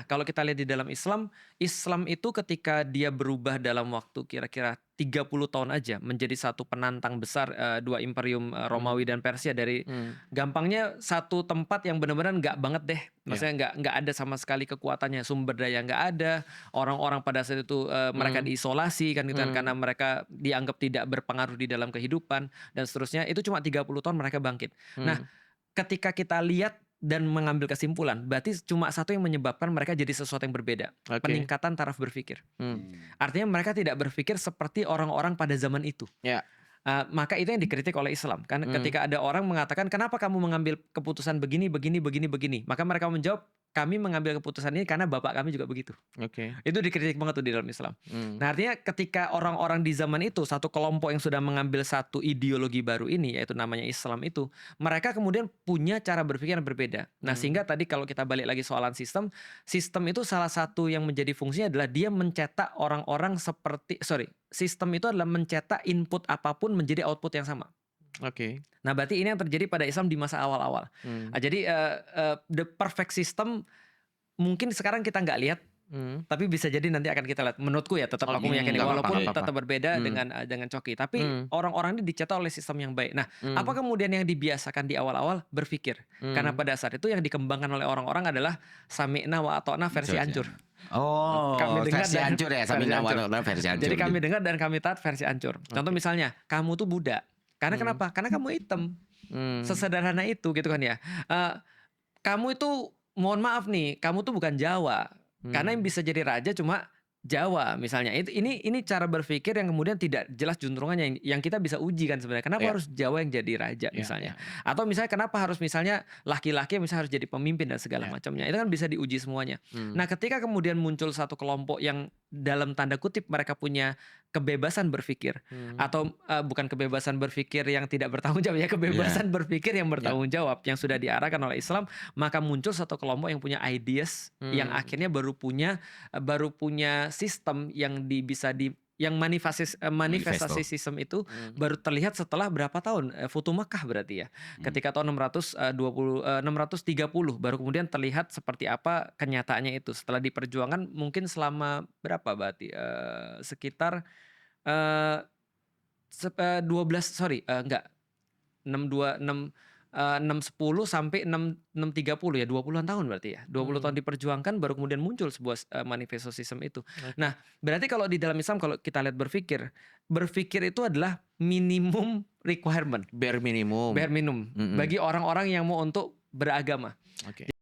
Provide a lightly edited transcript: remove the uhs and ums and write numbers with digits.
kalau kita lihat di dalam Islam, Islam itu ketika dia berubah dalam waktu kira-kira 30 tahun aja menjadi satu penantang besar, 2 imperium, Mmm, Romawi dan Persia dari mmm, gampangnya satu tempat yang benar-benar nggak banget deh, iya, maksudnya nggak ada sama sekali kekuatannya, sumber daya nggak ada, orang-orang pada saat itu, mereka mmm, diisolasi kan gitu kan, mmm, karena mereka dianggap tidak berpengaruh di dalam kehidupan dan seterusnya, itu cuma 30 tahun mereka bangkit. Nah, mmm, ketika kita lihat dan mengambil kesimpulan, berarti cuma satu yang menyebabkan mereka jadi sesuatu yang berbeda, oke, peningkatan taraf berpikir. mmm, Mmm. Artinya mereka tidak berpikir seperti orang-orang pada zaman itu. iya, Maka itu yang dikritik oleh Islam, kan mmm, ketika ada orang mengatakan, "Kenapa kamu mengambil keputusan begini begini begini begini?" Maka mereka menjawab, "Kami mengambil keputusan ini karena bapak kami juga begitu." oke, Itu dikritik banget tuh di dalam Islam. mmm, Nah, artinya ketika orang-orang di zaman itu, satu kelompok yang sudah mengambil satu ideologi baru ini, yaitu namanya Islam itu, mereka kemudian punya cara berpikir yang berbeda. Nah, mmm, sehingga tadi kalau kita balik lagi soalan sistem, sistem itu salah satu yang menjadi fungsinya adalah dia mencetak orang-orang sistem itu adalah mencetak input apapun menjadi output yang sama. oke, Nah, berarti ini yang terjadi pada Islam di masa awal-awal. mmm, Jadi, the perfect system mungkin sekarang kita nggak lihat, mmm, tapi bisa jadi nanti akan kita lihat. Menurutku ya tetap aku oke, meyakini nggak apa-apa, nggak walaupun apa-apa, tetap berbeda mmm, dengan Coki, tapi mmm, orang-orang ini dicetak oleh sistem yang baik. Nah, apa mmm, kemudian yang dibiasakan di awal-awal? Berpikir. Karena mmm, pada saat itu yang dikembangkan oleh orang-orang adalah sami'na wa ata'na versi Betul sih. hancur. Oh, Kami dengar versi dan hancur ya, versi Saminah hancur. Warohna versi Jadi hancur kami gitu. dengar dan kami taat versi hancur. Contoh oke, misalnya, kamu tuh budak. Karena mmm, kenapa? Karena kamu hitam. mmm, Sesederhana itu gitu kan ya. Kamu itu mohon maaf nih, kamu tuh bukan Jawa. Karena yang mmm, bisa jadi raja cuma Jawa misalnya. Ini cara berpikir yang kemudian tidak jelas juntrungannya yang kita bisa uji kan sebenarnya. Kenapa iya, harus Jawa yang jadi raja iya, iya, misalnya? iya, Atau misalnya kenapa harus misalnya laki-laki misalnya harus jadi pemimpin dan segala iya, macamnya. Itu kan bisa diuji semuanya. mmm, Nah, ketika kemudian muncul satu kelompok yang dalam tanda kutip mereka punya kebebasan berpikir mmm, atau bukan kebebasan berpikir yang tidak bertanggung jawab ya, Iya, kebebasan berpikir yang iya, bertanggung jawab yang sudah diarahkan oleh Islam, maka muncul satu kelompok yang punya ideas yang mmm, akhirnya baru punya sistem yang bisa yang manifestasi manifesto. sistem itu mmm, baru terlihat setelah berapa tahun, Futuh Makkah berarti ya. Mmm. Ketika tahun 630 baru kemudian terlihat seperti apa kenyataannya itu. Setelah diperjuangkan mungkin selama berapa berarti, sekitar, eee, 12 sorry, enggak, 610 sampai 630 ya, 20-an tahun berarti ya. 20 tahun mmm, diperjuangkan baru kemudian muncul sebuah manifesto sistem itu. oke, Nah, berarti kalau di dalam Islam kalau kita lihat berpikir itu adalah minimum requirement, bare minimum, bare minimum Mhm. bagi orang-orang yang mau untuk beragama. oke.